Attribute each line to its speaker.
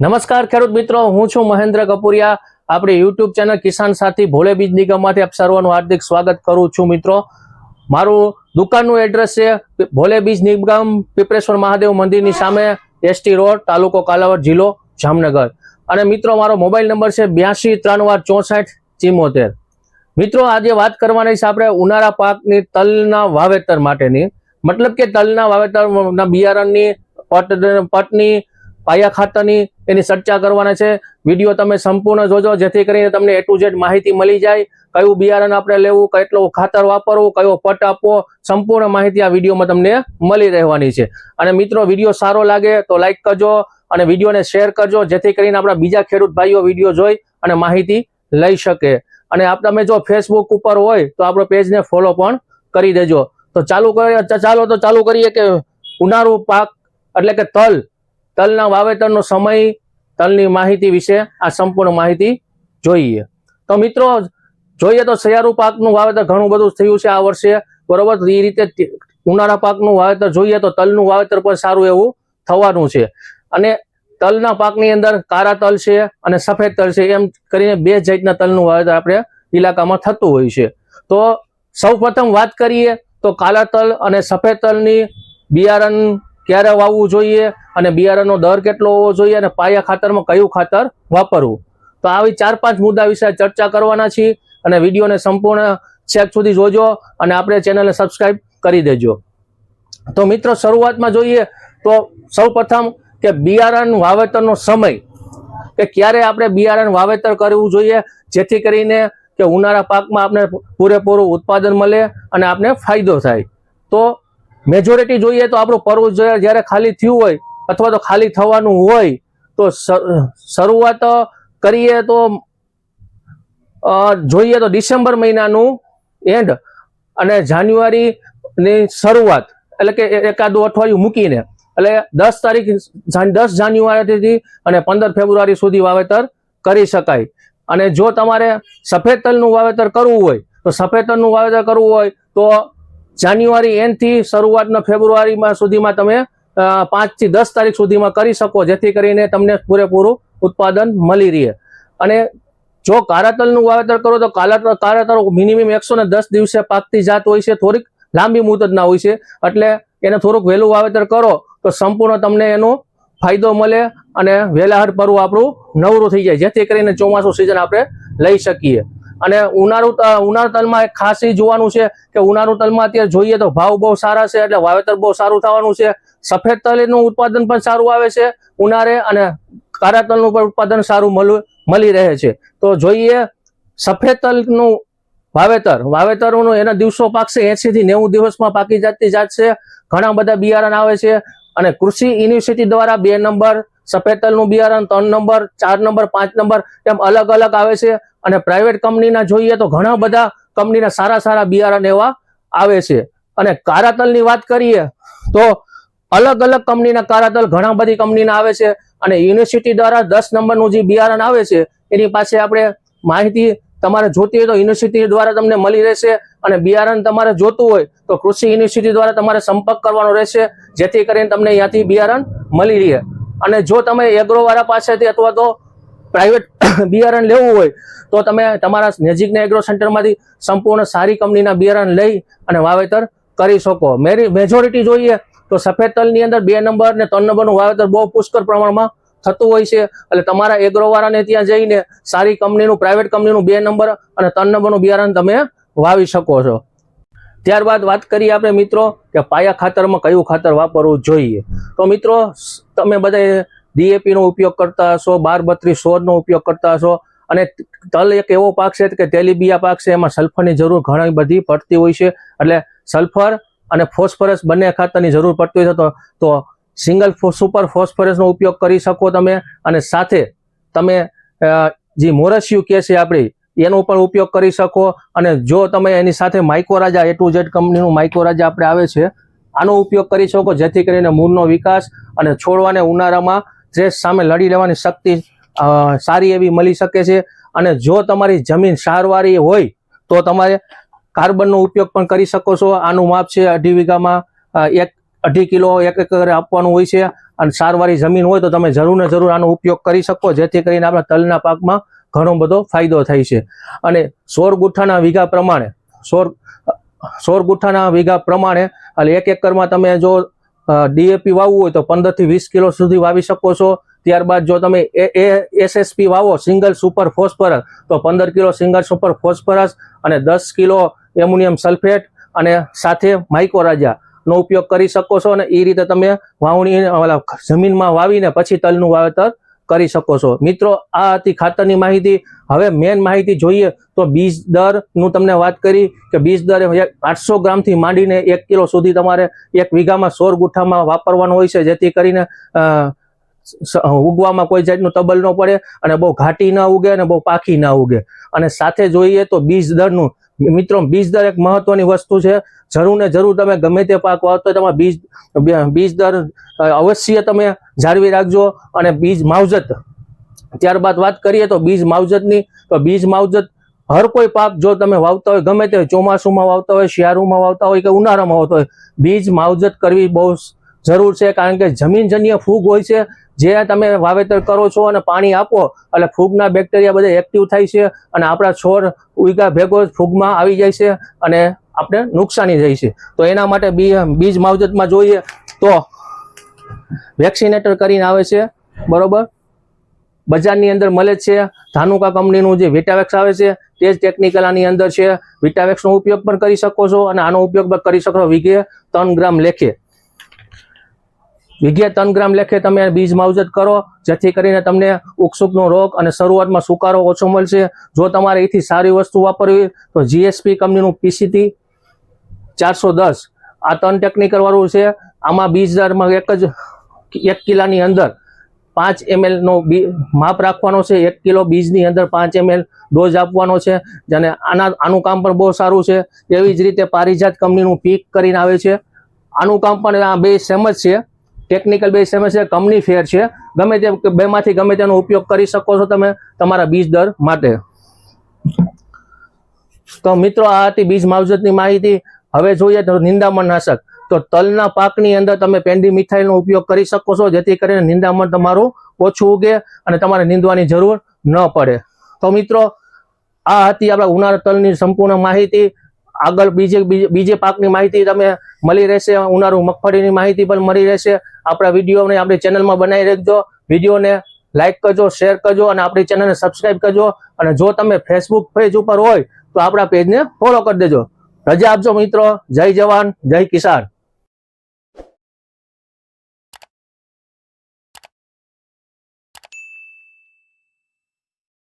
Speaker 1: નમસ્કાર ખેડૂત મિત્રો, હું છું મહેન્દ્ર કપૂરિયા. આપણી યુટ્યુબ ચેનલ કિસાન સાથી ભોલે બીજ નિગમમાંથી આપ સર્વનું હાર્દિક સ્વાગત કરું છું. મિત્રો, મારું દુકાનનું એડ્રેસ છે ભોલે બીજ નિગમ, પીપળેશ્વર મહાદેવ મંદિરની સામે, એસટી રોડ, તાલુકો કાલાવડ, જિલ્લો જામનગર. અને મિત્રો, મારો મોબાઈલ નંબર છે 82 3 64 74. મિત્રો, આજે વાત કરવાની છે આપણે ઉનાળા પાકની તલના વાવેતર માટેની, મતલબ કે તલના વાવેતરના બિયારણની, પટની, પાયા ખાતરની એની ચર્ચા કરવાના છે. વિડીયો તમે સંપૂર્ણ જોજો, જેથી કરીને તમને A to Z માહિતી મળી જાય. કયું બિયારણ આપણે લેવું, કેટલું ખાતર વાપરવું, કયો પટ આપવો, સંપૂર્ણ માહિતી આ વિડીયોમાં તમને મળી રહેવાની છે. અને મિત્રો, વિડીયો સારો લાગે તો લાઈક કરજો અને વિડીયોને શેર કરજો, જેથી કરીને આપણા બીજા ખેડૂત ભાઈઓ વિડીયો જોઈ અને માહિતી લઈ શકે. અને તમે જો ફેસબુક ઉપર હોય તો આપણો પેજને ફોલો પણ કરી દેજો. તો ચાલુ કરીએ કે ઉનાળુ પાક એટલે કે તલના વાવેતરનો સમય, તલની માહિતી વિશે આ સંપૂર્ણ માહિતી જોઈએ. તો મિત્રો, જોઈએ તો સહિયારું પાકનું વાવેતર ઘણું બધું થયું છે આ વર્ષે, બરોબર. એ રીતે ઉનાળા પાકનું વાવેતર જોઈએ તો તલનું વાવેતર પણ સારું એવું થવાનું છે. અને તલના પાકની અંદર કાળા તલ છે અને સફેદ તલ છે, એમ કરીને બે જાતના તલનું વાવેતર આપણે ઇલાકામાં થતું હોય છે. તો સૌ પ્રથમ વાત કરીએ તો કાળા તલ અને સફેદ તલની બિયારણ ક્યારે વાવવું જોઈએ અને બિયારણનો દર કેટલો હોવો જોઈએ અને પાયા ખાતરમાં કયું ખાતર વાપરવું. તો આવી 4-5 મુદ્દા વિશે ચર્ચા કરવાના છીએ. અને વિડીયોને સંપૂર્ણ છેક સુધી જોજો અને આપણે ચેનલને સબસ્ક્રાઇબ કરી દેજો. તો મિત્રો, શરૂઆતમાં જોઈએ તો સૌ પ્રથમ કે બિયારણ વાવેતરનો સમય, કે ક્યારે આપણે બિયારણ વાવેતર કરવું જોઈએ, જેથી કરીને કે ઉનાળા પાકમાં આપણે પૂરેપૂરું ઉત્પાદન મળે અને આપણે ફાયદો થાય. તો મેજોરિટી જોઈએ તો આપણું પરવું જ્યારે ખાલી થયું હોય અથવા તો ખાલી થવાનું હોય તો શરૂઆત કરીએ તો જોઈએ તો ડિસેમ્બર મહિનાનું એન્ડ અને જાન્યુઆરીની શરૂઆત, એટલે કે એકાદું અઠવાડિયું મૂકીને, એટલે 10 જાન્યુઆરીથી અને 15 ફેબ્રુઆરી સુધી વાવેતર કરી શકાય. અને જો તમારે સફેદ તલનું વાવેતર કરવું હોય તો જાન્યુઆરી એન્ડથી શરૂઆતના ફેબ્રુઆરીમાં સુધીમાં તમે 5 થી 10 તારીખ સુધીમાં કરી શકો, જેથી કરીને તમને પૂરેપૂરું ઉત્પાદન મળી રહે. અને જો કાળા તલનું વાવેતર કરો તો કાળા તલ મિનિમમ 110 દિવસે પાકતી જાત હોય છે, થોડીક લાંબી મુદતના હોય છે, એટલે એને થોડુંક વહેલું વાવેતર કરો તો સંપૂર્ણ તમને એનો ફાયદો મળે અને વહેલાહટ પરવું આપણું નવરું થઈ જાય, જેથી કરીને ચોમાસું સિઝન આપણે લઈ શકીએ. અને ઉનાળુ તલમાં એક ખાસ એ જોવાનું છે કે ઉનાળુ તલમાં અત્યારે જોઈએ તો ભાવ બહુ સારા છે, એટલે વાવેતર બહુ સારું થવાનું છે. સફેદ તલનું ઉત્પાદન પણ સારું આવે છે ઉનાળે, અને કાળા તલનું પણ ઉત્પાદન સારું મળી રહે છે. તો જોઈએ સફેદ તલનું વાવેતરનું એના દિવસો પાકશે 80 થી 90 દિવસમાં પાકી જાતની જાત છે. ઘણા બધા બિયારણ આવે છે અને કૃષિ યુનિવર્સિટી દ્વારા 2 નંબર સફેદ તલનું બિયારણ, 3 નંબર, 4 નંબર, 5 નંબર એમ અલગ અલગ આવે છે. અને પ્રાઇવેટ કંપનીના જોઈએ તો ઘણા બધા કંપનીના સારા બિયારણ એવા આવે છે. અને કાળા તલની વાત કરીએ તો અલગ અલગ કંપનીના કાળા તલ ઘણા બધી કંપનીના આવે છે. અને યુનિવર્સિટી દ્વારા 10 નંબરનું જે બિયારણ આવે છે એની પાસે આપણે માહિતી તમારે જોતી હોય તો યુનિવર્સિટી દ્વારા તમને મળી રહેશે. અને બિયારણ તમારે જોતું હોય તો કૃષિ યુનિવર્સિટી દ્વારા તમારે સંપર્ક કરવાનો રહેશે, જેથી કરીને તમને અહીંયાથી બિયારણ મળી રહે. અને જો તમે એગ્રોવાળા પાસેથી અથવા તો પ્રાઇવેટ બિયારણ લેવું હોય તો તમે તમારા નજીકના એગ્રો સેન્ટરમાંથી સંપૂર્ણ સારી કંપનીના બિયારણ લઈ અને વાવેતર કરી શકો. મેજોરિટી જોઈએ તો સફેદ તલની અંદર 2 નંબર ને 3 નંબરનું વાવેતર બહુ પુષ્કળ પ્રમાણમાં થતું હોય છે. એટલે તમારા એગ્રોવાળાને ત્યાં જઈને સારી કંપનીનું, પ્રાઇવેટ કંપનીનું 2 નંબર અને 3 નંબરનું બિયારણ તમે વાવી શકો છો. ત્યારબાદ વાત કરીએ આપણે મિત્રો કે પાયા ખાતરમાં કયું ખાતર વાપરવું જોઈએ. તો મિત્રો, તમે બધા DAP નો ઉપયોગ કરતા હશો, 12-32-16 નો ઉપયોગ કરતા હશો. અને તલ એક એવો પાક છે કે તેલીબિયા પાક છે, એમાં સલ્ફરની જરૂર ઘણી બધી પડતી હોય છે. એટલે સલ્ફર અને ફોસ્ફરસ બંને ખાતરની જરૂર પડતી હોય છે. તો સિંગલ સુપર ફોસ્ફરસનો ઉપયોગ કરી શકો તમે. અને સાથે તમે જે મોરસિયું કે છે આપણી, એનો પણ ઉપયોગ કરી શકો. અને જો તમે એની સાથે માઇકોરાજા, A to Z કંપનીનું માઇકોરાજા આપણે આવે છે, આનો ઉપયોગ કરી શકો, જેથી કરીને મૂળનો વિકાસ અને છોડવાને ઉનાળામાં સ્ટ્રેસ સામે લડી લેવાની શક્તિ સારી એવી મળી શકે છે. અને જો તમારી જમીન ક્ષારવાળી હોય તો તમારે કાર્બનનો ઉપયોગ પણ કરી શકો છો. આનું માપ છે 2.5 વીઘામાં 1 2.5 કિલો એક એકરે આપવાનું હોય છે અને સારવાળી જમીન હોય તો તમે જરૂર ને જરૂર આનો ઉપયોગ કરી શકો, જેથી કરીને આપણા તલના પાકમાં ઘણો બધો ફાયદો થાય છે. અને 16 ગુઠ્ઠાના વીઘા પ્રમાણે 16 ગુઠ્ઠાના વીઘા પ્રમાણે એટલે 1 એકરમાં તમે જો ડીએપી વાવવું હોય તો 15 થી 20 કિલો સુધી વાવી શકો છો. ત્યારબાદ જો તમે એસએસપી વાવો સિંગલ સુપર ફોસ્ફરસ તો 15 કિલો સિંગલ સુપર ફોસ્ફરસ અને 10 કિલો એમોનિયમ સલ્ફેટ અને સાથે માઇકોરાજા નો ઉપયોગ કરી શકો છો. અને એ રીતે તમે વાવણી જમીનમાં વાવીને પછી તલનું વાવેતર કરી શકો છો. મિત્રો, આ હતી ખાતરની માહિતી. હવે મેન માહિતી જોઈએ તો બીજ દર નું તમને વાત કરી કે બીજ દર 800 ગ્રામથી માંડીને 1 કિલો સુધી તમારે 1 વીઘામાં 16 ગુઠ્ઠામાં વાપરવાનું હોય છે, જેથી કરીને ઉગવામાં કોઈ જાતનું તબલ ન પડે અને બહુ ઘાટી ના ઉગે અને બહુ પાખી ના ઉગે. અને સાથે જોઈએ તો બીજ દરનું, મિત્રો બીજ દર એક મહત્વની વસ્તુ છે. જરૂર ને જરૂર તમે ગમે તે પાક વાવતો તમારે બીજ દર અવશ્ય તમે જાળવી રાખજો. અને બીજ માવજત, ત્યારબાદ વાત કરીએ તો બીજ માવજતની, તો બીજ માવજત હર કોઈ પાક જો તમે વાવતા હોય, ગમે તે ચોમાસુમાં વાવતા હોય, શિયાળુમાં વાવતા હોય કે ઉનાળામાં વાવતા હોય, બીજ માવજત કરવી બહુ જરૂર છે. કારણ કે જમીનજન્ય ફૂગ હોય છે, જે તમે વાવેતર કરો છો અને પાણી આપો એટલે ફૂગના બેક્ટેરિયા બધા એક્ટિવ થાય છે અને આપણા છોડ ઉગા ભેગો ફૂગમાં આવી જાય છે અને આપણે નુકસાની જાય છે. તો એના માટે બીજ માવજતમાં જોઈએ તો વેક્સિનેટર કરીને આવે છે, બરોબર, બજારની અંદર મળે છે. ધાનુકા કંપનીનું જે વિટાવેક્સ આવે છે તે જ ટેકનિકલ આની અંદર છે. વિટાવેક્સનો ઉપયોગ પણ કરી શકો છો અને આનો ઉપયોગ પણ કરી શકો છો વીઘે 3 ગ્રામ લેખે. વીઘે 3 ગ્રામ લેખે તમે બીજ માવજત કરો, જેથી કરીને તમને ઉકસુકનો રોગ અને શરૂઆતમાં સુકારો ઓછો મળશે. જો તમારે એથી સારી વસ્તુ વાપરવી તો જીએસપી કંપનીનું પીસીટી 410 આ 3 ટેકનિકલ વાળું છે. આમાં બીજ દરમાં 1 કિલાની અંદર 5 ml નો માપ રાખવાનો છે. 1 કિલો બીજની અંદર 5 ml ડોઝ આપવાનો છે. અને આનું કામ પણ બહુ સારું છે. એવી જ રીતે પારિજાત કંપનીનું પીક કરીને આવે છે, આનું કામ પણ આ બે સેમ જ છે. ટેકનિકલ બે સેમ છે, કંપની ફેર છે. ગમે તે બેમાંથી ગમે તેનો ઉપયોગ કરી શકો છો તમે તમારા બીજ દર માટે. તો મિત્રો, આ હતી બીજ માવજતની માહિતી. હવે જોઈએ તો નિંદામણ નાશક, તો તલના પાકની અંદર તમે પેન્ડી મિથાઇલનો ઉપયોગ કરી શકો છો, જેથી કરીને નિંદામણ તમારું ઓછું ઉગે અને તમારે નીંદવાની જરૂર ન પડે. તો મિત્રો, આ હતી આપણા ઉનાળા તલની સંપૂર્ણ માહિતી. આગળ બીજે પાકની માહિતી તમે મળી રહેશે. ઉનાળુ મગફળીની માહિતી પણ મળી રહેશે. આપણા વિડીયોને આપણી ચેનલમાં બનાવી રાખજો. વિડીયોને લાઈક કરજો, શેર કરજો અને આપણી ચેનલને સબસ્ક્રાઈબ કરજો. અને જો તમે ફેસબુક પેજ ઉપર હોય તો આપણા પેજને ફોલો કરી દેજો. રજા આપજો મિત્રો. જય જવાન, જય કિસાન.